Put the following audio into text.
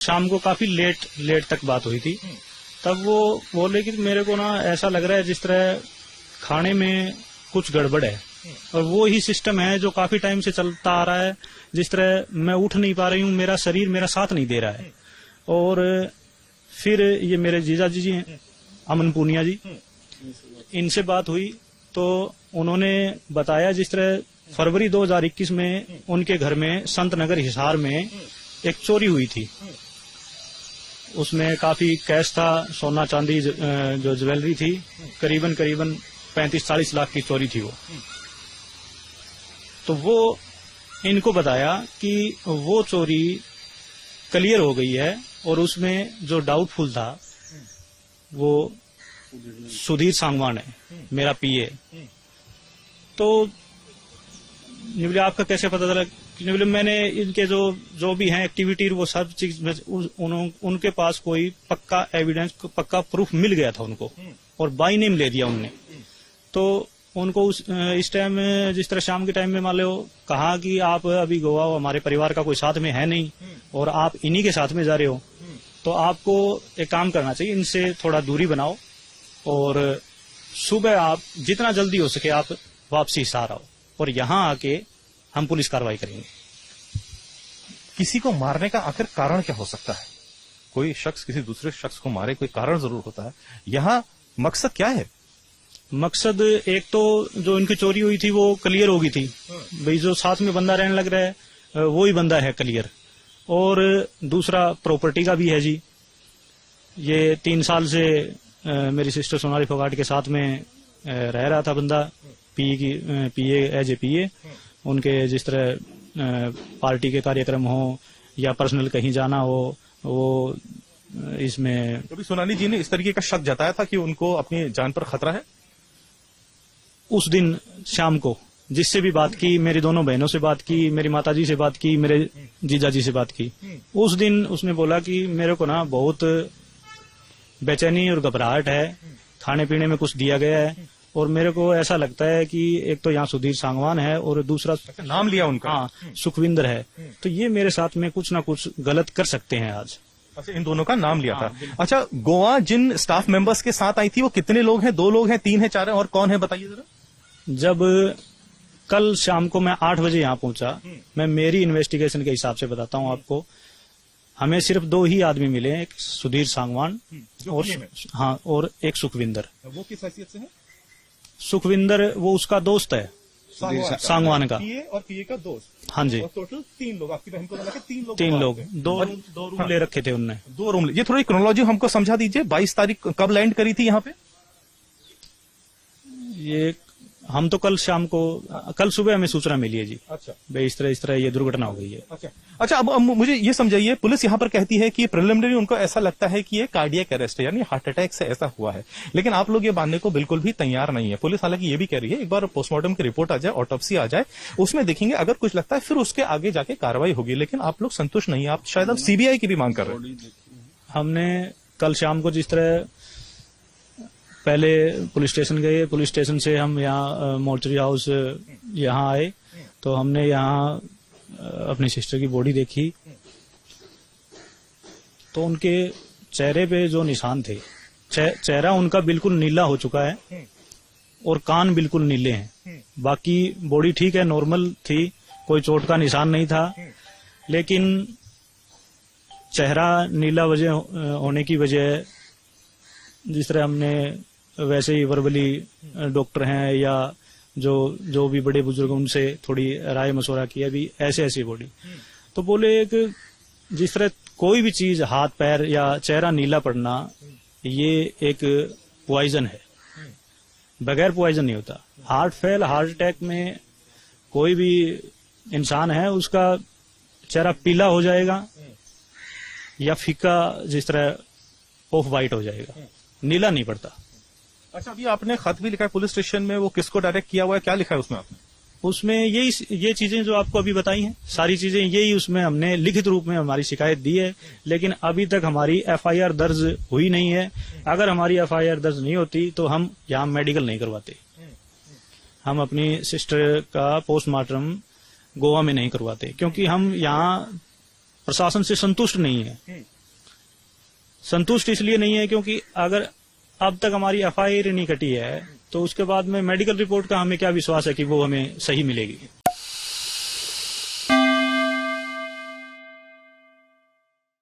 शाम को काफी लेट तक बात हुई थी। तब वो बोले कि मेरे को ना ऐसा लग रहा है जिस तरह खाने में कुछ गड़बड़ है, और वो ही सिस्टम है जो काफी टाइम से चलता आ रहा है। जिस तरह मैं उठ नहीं पा रही हूँ, मेरा शरीर मेरा साथ नहीं दे रहा है। और फिर ये मेरे जीजा जी हैं, अमन पूनिया जी, इनसे बात हुई तो उन्होंने बताया जिस तरह फरवरी 2021 में उनके घर में संत नगर हिसार में एक चोरी हुई थी। उसमें काफी कैश था, सोना चांदी जो ज्वेलरी थी, करीबन 35-40 लाख की चोरी थी वो। तो वो इनको बताया कि वो चोरी क्लियर हो गई है, और उसमें जो डाउटफुल था वो सुधीर सांगवान है, मेरा पीए। तो निबले आपका कैसे पता चला? निबले मैंने इनके जो भी हैं एक्टिविटी, वो सब चीज उनके पास कोई पक्का एविडेंस, पक्का प्रूफ मिल गया था उनको, और बाई नेम ले दिया उनने। तो उनको इस टाइम जिस तरह शाम के टाइम में मान लो कहा कि आप अभी गोवा हो, हमारे परिवार का कोई साथ में है नहीं, और आप इन्हीं के साथ में जा रहे हो, तो आपको एक काम करना चाहिए, इनसे थोड़ा दूरी बनाओ, और सुबह आप जितना जल्दी हो सके आप वापसी हिसार आओ, और यहाँ आके हम पुलिस कार्रवाई करेंगे। किसी को मारने का आखिर कारण क्या हो सकता है? कोई शख्स किसी दूसरे शख्स को मारे, कोई कारण जरूर होता है। यहाँ मकसद क्या है? मकसद एक तो जो इनकी चोरी हुई थी वो क्लियर हो गई थी, भाई जो साथ में बंदा रहने लग रहा है वो ही बंदा है क्लियर। और दूसरा प्रॉपर्टी का भी है जी। ये 3 साल से मेरी सिस्टर सोनाली फोगाट के साथ में रह रहा था बंदा, पीए एज ए पीए। उनके जिस तरह पार्टी के कार्यक्रम हो या पर्सनल कहीं जाना हो, वो इसमें तो भी सोनाली जी ने इस तरीके का शक जताया था कि उनको अपनी जान पर खतरा है। उस दिन शाम को जिससे भी बात की, मेरी दोनों बहनों से बात की, मेरी माताजी से बात की, मेरे जीजा जी से बात की, उस दिन उसने बोला कि मेरे को ना बहुत बेचैनी और घबराहट है, खाने पीने में कुछ दिया गया है, और मेरे को ऐसा लगता है कि एक तो यहाँ सुधीर सांगवान है और दूसरा नाम लिया उनका, हाँ, सुखविंदर है, तो ये मेरे साथ में कुछ ना कुछ गलत कर सकते हैं आज। अच्छा, इन दोनों का नाम लिया था। अच्छा, गोवा जिन स्टाफ मेंबर्स के साथ आई थी वो कितने लोग हैं? 2 लोग हैं, 3 हैं, 4 हैं, और कौन है बताइए जरा। जब कल शाम को मैं 8 बजे यहाँ पहुंचा, मैं मेरी इन्वेस्टिगेशन के हिसाब से बताता हूँ आपको, हमें सिर्फ 2 ही आदमी मिले, एक सुधीर सांगवान और हाँ, और एक सुखविंदर। वो किस हैसियत से है? सुखविंदर वो उसका दोस्त है, सांगवान का, पीए और पीए का दोस्त। हाँ जी। और टोटल 3 लोग, आपकी बहन को लगा के 3 लोग। 3 लोग, 2 रूम ले रखे थे उनने। 2 रूम। ये थोड़ी क्रोनोलॉजी हमको समझा दीजिए, 22 तारीख कब लैंड करी थी यहाँ पे? ये हम तो कल शाम को, कल सुबह हमें सूचना मिली है जी। अच्छा, भाई इस तरह ये दुर्घटना हो गई है। अच्छा, अब मुझे ये समझाइए, पुलिस यहाँ पर कहती है कि प्रिलिमिनरी उनको ऐसा लगता है कि ये कार्डियक अरेस्ट है, यानी हार्ट अटैक से ऐसा हुआ है, लेकिन आप लोग ये मानने को बिल्कुल भी तैयार नहीं है। पुलिस हालांकि ये भी कह रही है एक बार पोस्टमार्टम की रिपोर्ट आ जाए, ऑटोप्सी आ जाए, उसमें देखेंगे, अगर कुछ लगता है फिर उसके आगे जाके कार्रवाई होगी, लेकिन आप लोग संतुष्ट नहीं है। आप शायद अब सीबीआई की भी मांग कर रहे हैं। हमने कल शाम को जिस तरह पहले पुलिस स्टेशन गए, पुलिस स्टेशन से हम यहाँ मोर्चरी हाउस यहाँ आए, तो हमने यहाँ अपनी सिस्टर की बॉडी देखी, तो उनके चेहरे पे जो निशान थे, चेहरा उनका बिल्कुल नीला हो चुका है और कान बिल्कुल नीले हैं। बाकी बॉडी ठीक है, नॉर्मल थी, कोई चोट का निशान नहीं था, लेकिन चेहरा नीला वजह होने की वजह, जिस तरह हमने वैसे ही वर्बली डॉक्टर हैं या जो भी बड़े बुजुर्ग, उनसे थोड़ी राय मशवरा किया, भी ऐसे बॉडी, तो बोले कि जिस तरह कोई भी चीज, हाथ पैर या चेहरा नीला पड़ना, ये एक पॉइजन है, बगैर पॉइजन नहीं होता। हार्ट फेल, हार्ट अटैक में कोई भी इंसान है, उसका चेहरा पीला हो जाएगा या फीका, जिस तरह ऑफ वाइट हो जाएगा, नीला नहीं पड़ता। अच्छा, अभी आपने खत भी लिखा है पुलिस स्टेशन में, वो किसको डायरेक्ट किया हुआ है, क्या लिखा है उसमें आपने? उसमें ये चीजें जो आपको अभी बताई हैं, सारी चीजें यही उसमें हमने लिखित रूप में हमारी शिकायत दी है, लेकिन अभी तक हमारी एफआईआर दर्ज हुई नहीं है। अगर हमारी एफआईआर दर्ज नहीं होती तो हम यहाँ मेडिकल नहीं करवाते, हम अपनी सिस्टर का पोस्टमार्टम गोवा में नहीं करवाते, क्योंकि हम यहाँ प्रशासन से संतुष्ट नहीं है। संतुष्ट इसलिए नहीं है क्योंकि अगर अब तक हमारी FIR नहीं कटी है तो उसके बाद में मेडिकल रिपोर्ट का हमें क्या विश्वास है कि वो हमें सही मिलेगी।